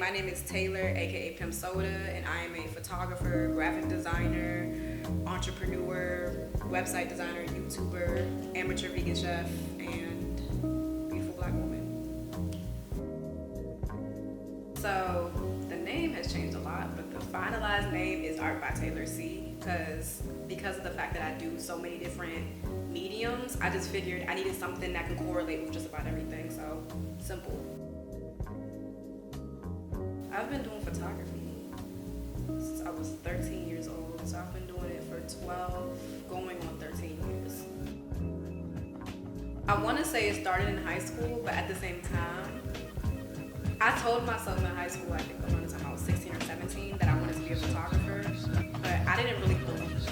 my name is Taylor, aka Pimp Soda, and I am a photographer, graphic designer, entrepreneur, website designer, YouTuber, amateur vegan chef, and beautiful black woman. So the name has changed a lot, but the finalized name is Art by Taylor C. Because of the fact that I do so many different mediums, I just figured I needed something that can correlate with just about everything. So simple. I've been doing photography since I was 13 years old, so I've been doing it for 12, going on 13 years. I want to say it started in high school, but at the same time, I told myself in high school, I think around the time I was 16 or 17, that I wanted to be a photographer, but I didn't really believe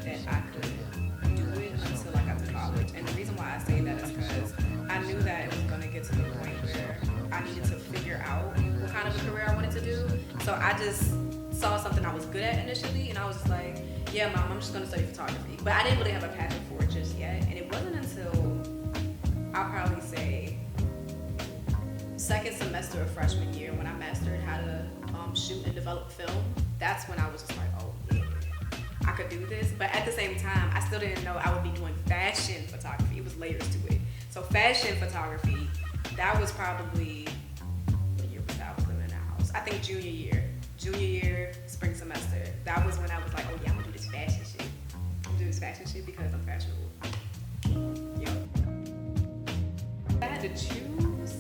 that I could do it until I got to college. And the reason why I say that is because I knew that it was going to get to the point where I needed to figure out what kind of a career I wanted to do. So I just saw something I was good at initially, and I was just like, yeah, Mom, I'm just going to study photography. But I didn't really have a passion for it just yet. And it wasn't until, I'll probably say, second semester of freshman year when I mastered how to shoot and develop film. That's when I was just like, oh yeah, I could do this. But at the same time, I still didn't know I would be doing fashion photography. It was layers to it. So fashion photography, that was probably, what year was that? I was living in that house. I think junior year, spring semester. That was when I was like, oh yeah, I'm gonna do this fashion shit. I'm gonna do this fashion shit because I'm fashionable. Yo. I had to choose.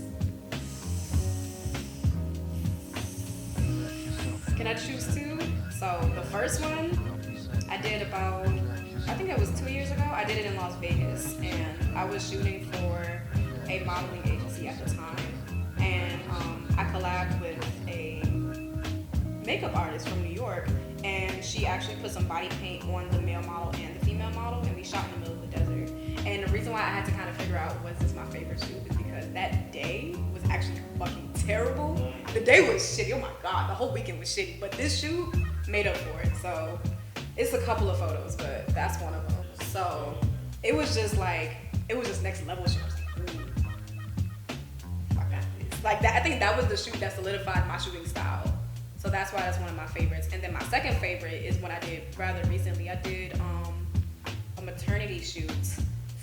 Can I choose two? So the first one I did about, I think it was 2 years ago. I did it in Las Vegas, and I was shooting for a modeling agency at the time, and I collabed with a makeup artist from New York, and she actually put some body paint on the male model and the female model, and we shot in the middle of the desert. And the reason why I had to kind of figure out was this my favorite shoot is because that day was actually fucking terrible. The day was shitty. Oh my god, the whole weekend was shitty. But this shoot made up for it. So it's a couple of photos, but that's one of them. So it was just like, it was just next level shit. I was like, ooh, fuck that. Like that, I think that was the shoot that solidified my shooting style. So that's why that's one of my favorites. And then my second favorite is what I did rather recently. I did a maternity shoot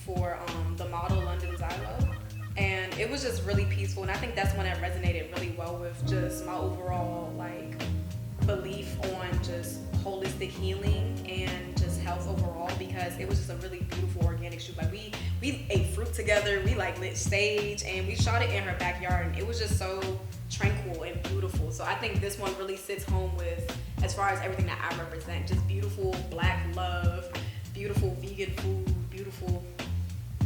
for the model London Zylo. And it was just really peaceful, and I think that's when it resonated really well with just my overall like belief on just holistic healing and just health overall, because it was just a really beautiful organic shoot. Like we ate fruit together, we like lit stage, and we shot it in her backyard, and it was just so tranquil and beautiful. So I think this one really sits home with, as far as everything that I represent, just beautiful black love, beautiful vegan food, beautiful,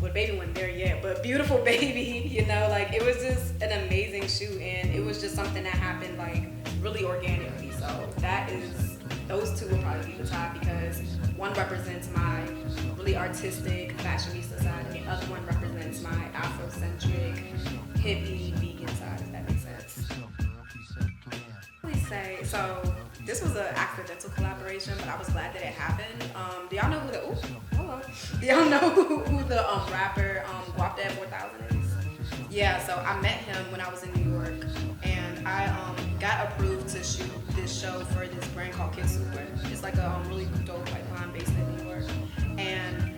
well, baby wasn't there yet, but beautiful baby, you know, like it was just an amazing shoot, and it was just something that happened like really organically. So that is, those two will probably be the top, because one represents my really artistic fashionista side, and the other one represents my Afrocentric, hippie, vegan side, if that makes sense. Say, so this was an accidental collaboration, but I was glad that it happened. Do y'all know who do y'all know who the rapper Guap Dad 4000 is? Yeah, so I met him when I was in New York, and I got approved to shoot this show for this brand called Kid Super. It's like a really dope pipeline based in New York. And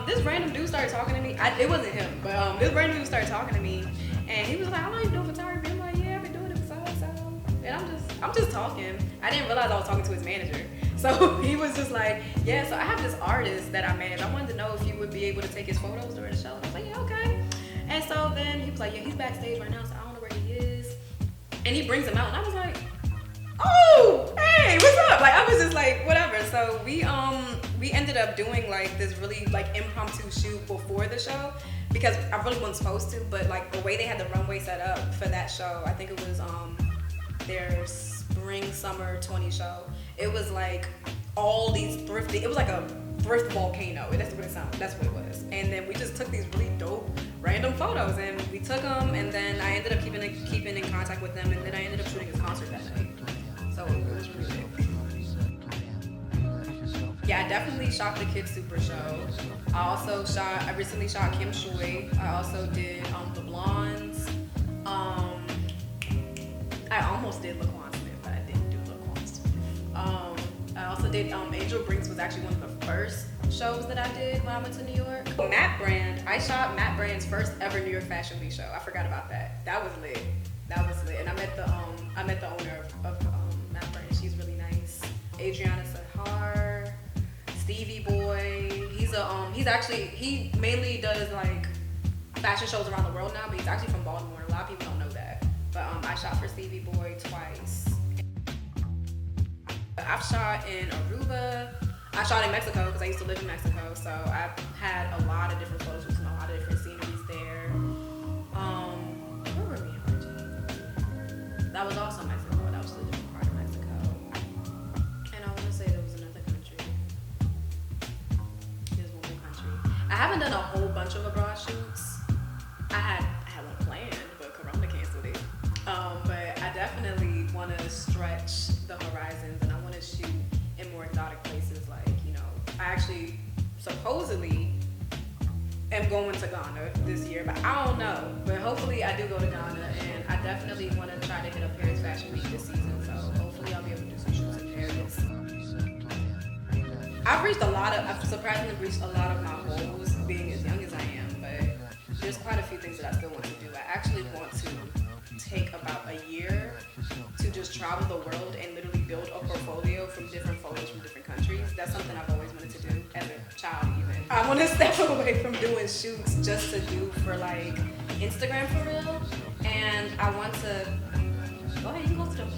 this random dude started talking to me. It wasn't him, but this random dude started talking to me, and he was like, "I know you do photography." I'm like, "Yeah, I've been doing it for so. And I'm just talking. I didn't realize I was talking to his manager. So he was just like, yeah, so I have this artist that I manage. I wanted to know if you would be able to take his photos during the show. And I was like, yeah, okay. And so then he was like, yeah, he's backstage right now, so I don't know where he is. And he brings him out, and I was like, oh, hey, what's up? Like, I was just like, whatever. So we ended up doing like this really like impromptu shoot before the show, because I really wasn't supposed to, but like the way they had the runway set up for that show, I think it was their spring summer 20 show. It was like all these thrifty, it was like a thrift volcano. That's what it sounded, that's what it was. And then we just took these really dope random photos, and we took them, and then I ended up keeping in contact with them, and then I ended up shooting his concert that night. So it was really big. Yeah, I definitely shot the Kid Super show. I recently shot Kim Choi. I also did the Blondes. I almost did Laquan Smith, but I didn't do Laquan Smith. I also did Angel Brinks was actually one of the first shows that I did when I went to New York. Matt Brand, I shot Matt Brand's first ever New York Fashion Week show. I forgot about that. That was lit. And I met the owner of Matt Brand. She's really nice. Adriana Sahar, Stevie Boy. He mainly does like fashion shows around the world now, but he's actually from Baltimore. A lot of people don't know that. But I shot for Stevie Boy twice. I've shot in Aruba. I shot in Mexico because I used to live in Mexico, so I've had a lot of different photo shoots and a lot of different sceneries there. Where were we in Virginia? That was also Mexico. That was a different part of Mexico. And I want to say there was another country. There's one more country. I haven't done a whole bunch of abroad shoots. I had one planned, but Corona canceled it. But I definitely want to stretch the horizons, and I want to shoot in more exotic places. Like, you know, I actually supposedly am going to Ghana this year, but I don't know. But hopefully I do go to Ghana, and I definitely want to try to hit up Paris Fashion Week this season. So hopefully I'll be able to do some shoots in Paris. I've surprisingly reached a lot of my goals being as young as I am, but there's quite a few things that I still want to do. I actually want to take about a year to just travel the world and literally build a portfolio from different photos from different countries. That's something I've always wanted to do as a child even. I want to step away from doing shoots just to do for like Instagram for real. And I want to, go ahead, you go to them.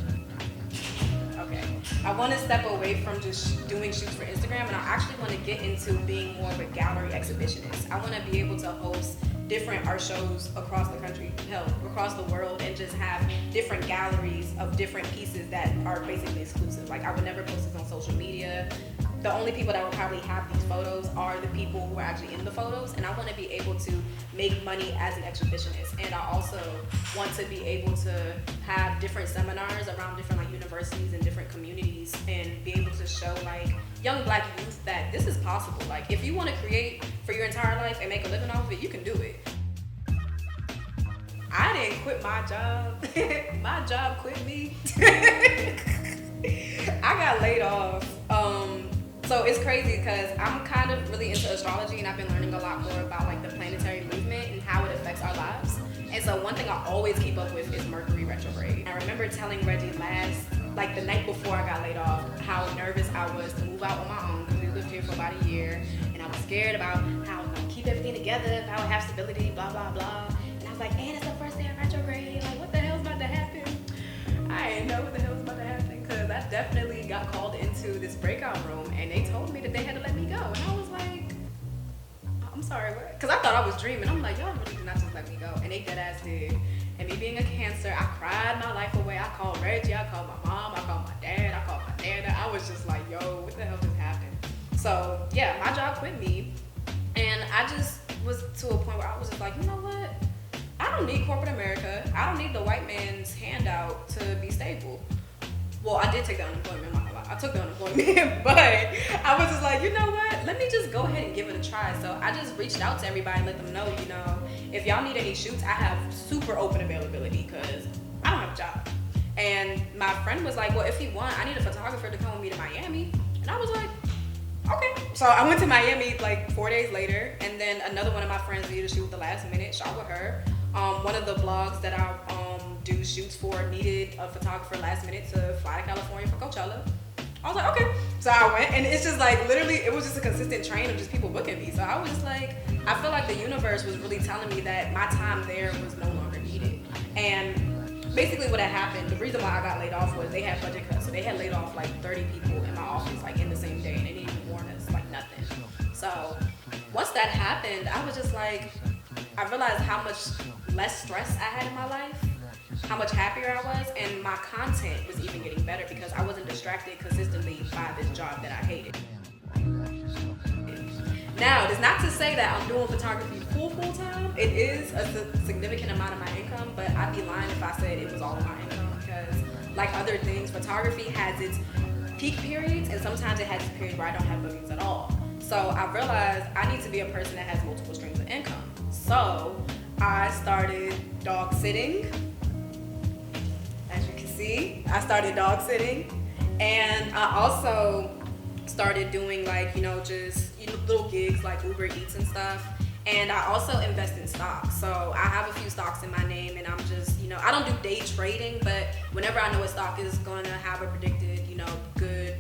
Okay. I want to step away from just doing shoots for Instagram, and I actually want to get into being more of a gallery exhibitionist. I want to be able to host different art shows across the country, across the world, and just have different galleries of different pieces that are basically exclusive. Like, I would never post this on social media. The only people that will probably have these photos are the people who are actually in the photos, and I want to be able to make money as an exhibitionist. And I also want to be able to have different seminars around different like universities and different communities, and be able to show like young Black youth that this is possible. Like, if you want to create for your entire life and make a living off of it, you can do it. I didn't quit my job. My job quit me. I got laid off. So it's crazy because I'm kind of really into astrology, and I've been learning a lot more about like the planetary movement and how it affects our lives. And so one thing I always keep up with is Mercury retrograde. I remember telling Reggie like the night before I got laid off, how nervous I was to move out on my own because we lived here for about a year, and I was scared about how I was gonna keep everything together, how I would have stability, blah blah blah. And I was like, and it's the first day of retrograde. Like, what the hell's about to happen? I didn't know what the hell was about to happen, because I definitely got called into this breakout room, and they told me that they had to let me go, and I was like, I'm sorry, what? Because I thought I was dreaming. I'm like, y'all really did not just let me go, and they dead ass did. And me being a Cancer, I cried my life away. I called Reggie, I called my mom, I called my dad, I called my nana. I was just like, yo, what the hell just happened? So yeah, my job quit me, and I just was to a point where I was just like, you know what? I don't need corporate America. I don't need the white man's handout to be stable. Well, I did take the unemployment. I took the unemployment, but I was just like, you know what? Let me just go ahead and give it a try. So I just reached out to everybody and let them know, you know, if y'all need any shoots, I have super open availability because I don't have a job. And my friend was like, well, if you want, I need a photographer to come with me to Miami. And I was like, okay. So I went to Miami like 4 days later, and then another one of my friends needed to shoot at the last minute, shot with her. One of the blogs that I do shoots for needed a photographer last minute to fly to California for Coachella. I was like, okay. So I went, and it's just like, literally, it was just a consistent train of just people booking me. So I was just like, I feel like the universe was really telling me that my time there was no longer needed. And basically what had happened, the reason why I got laid off was they had budget cuts. So they had laid off like 30 people in my office, like in the same day, and they didn't even warn us, like nothing. So once that happened, I was just like, I realized how much less stress I had in my life, how much happier I was, and my content was even getting better because I wasn't distracted consistently by this job that I hated. Now, it's not to say that I'm doing photography full time. It is a significant amount of my income, but I'd be lying if I said it was all of my income, because like other things, photography has its peak periods, and sometimes it has its periods where I don't have bookings at all. So I realized I need to be a person that has multiple streams of income. So I started dog sitting, as you can agency. I started dog sitting, and I also started doing like just little gigs like Uber Eats and stuff. And I also invest in stocks. So I have a few stocks in my name, and I'm just I don't do day trading, but whenever I know a stock is going to have a predicted good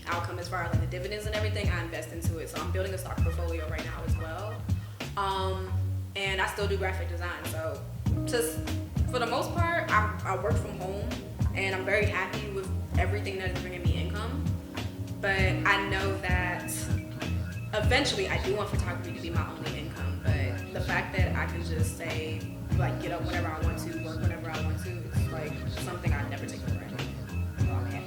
outcome as far as like the dividends and everything, I invest into it. So I'm building a stock portfolio right now as well. And I still do graphic design. So just for the most part, I work from home, and I'm very happy with everything that is bringing me income. But I know that eventually I do want photography to be my only income. But the fact that I can just say, like, get up whenever I want to, work whenever I want to, it's like something I never take for granted. So I'm happy.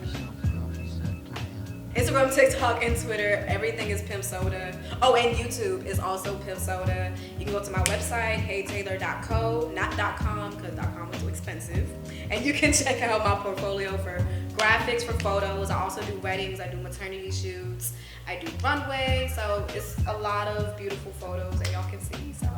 Instagram, TikTok, and Twitter, everything is Pimp Soda. Oh, and YouTube is also Pimp Soda. You can go to my website, heytaylor.co, not .com, because .com is too expensive. And you can check out my portfolio for graphics, for photos. I also do weddings, I do maternity shoots, I do runway. So it's a lot of beautiful photos that y'all can see. So